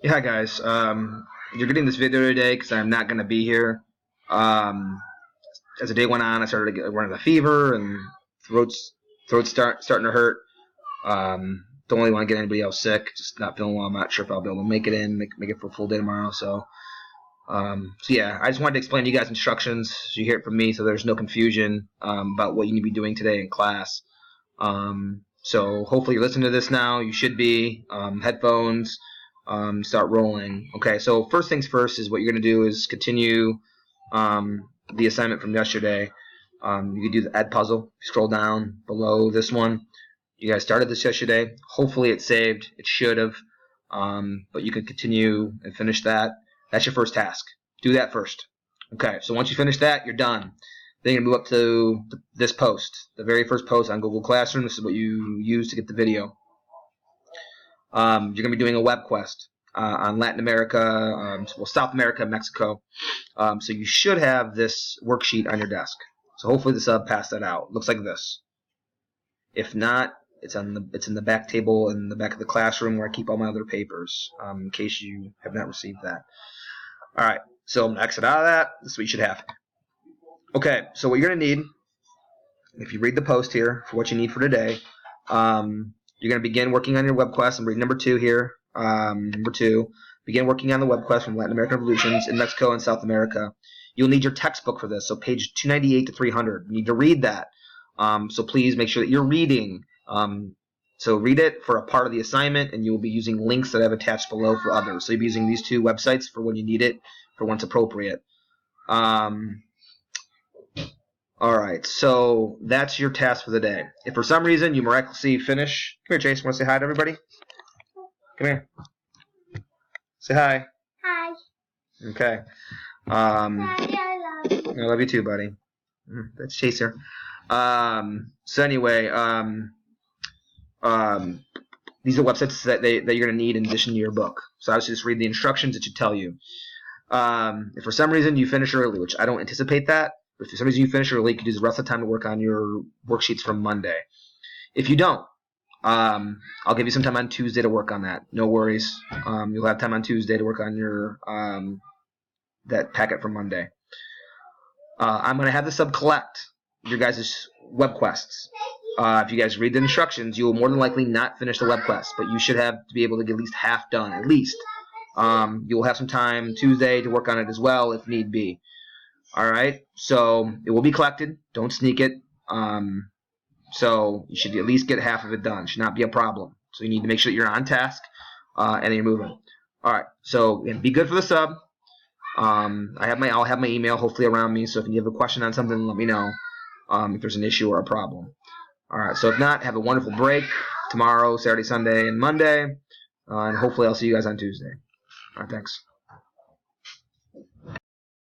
Yeah, hi guys. You're getting this video today because I'm not going to be here. As the day went on, I started to get running a fever and throat's starting to hurt. Don't really want to get anybody else sick. Just not feeling well. I'm not sure if I'll be able to make it for a full day tomorrow. So yeah, I just wanted to explain to you guys instructions so you hear it from me, so there's no confusion about what you need to be doing today in class. So hopefully you're listening to this now. You should be headphones. Start rolling. Okay, so first things first is what you're going to do is continue the assignment from yesterday. You can do the Ed puzzle. Scroll down below this one. You guys started this yesterday. Hopefully it's saved. It should have. But you can continue and finish that. That's your first task. Do that first. Okay, so once you finish that, you're done. Then you move up to this post, the very first post on Google Classroom. This is what you use to get the video. You're going to be doing a web quest on Latin America, South America, Mexico. So you should have this worksheet on your desk. So hopefully the sub passed that out. Looks like this. If not, it's in the back table in the back of the classroom where I keep all my other papers, in case you have not received that. All right, so I'm going to exit out of that. This is what you should have. Okay, so what you're going to need, if you read the post here for what you need for today, you're going to begin working on your web quest. I'm reading number 2 here. Number 2, begin working on the web quest from Latin American revolutions in Mexico and South America. You'll need your textbook for this, so page 298 to 300. You need to read that. So please make sure that you're reading. So read it for a part of the assignment, and you will be using links that I've attached below for others. So you'll be using these 2 websites for when you need it, for when it's appropriate. Alright, so that's your task for the day. If for some reason you miraculously finish... Come here, Chase. Want to say hi to everybody? Come here. Say hi. Hi. Okay. Daddy, I love you. I love you too, buddy. That's Chase here. So anyway, these are websites that you're going to need in addition to your book. So obviously just read the instructions that should tell you. If for some reason you finish early, which I don't anticipate that, but if for some reason you finish early, you can use the rest of the time to work on your worksheets from Monday. If you don't, I'll give you some time on Tuesday to work on that. No worries. You'll have time on Tuesday to work on your that packet from Monday. I'm going to have the sub collect your guys' web quests. If you guys read the instructions, you will more than likely not finish the web quest, but you should have to be able to get at least half done, at least. You'll have some time Tuesday to work on it as well if need be. Alright, so it will be collected. Don't sneak it. So you should at least get half of it done. It should not be a problem. So you need to make sure that you're on task and then you're moving. Alright, so be good for the sub. I'll have my email hopefully around me, so if you have a question on something, let me know if there's an issue or a problem. Alright, so if not, have a wonderful break tomorrow, Saturday, Sunday, and Monday. And hopefully I'll see you guys on Tuesday. Alright, thanks.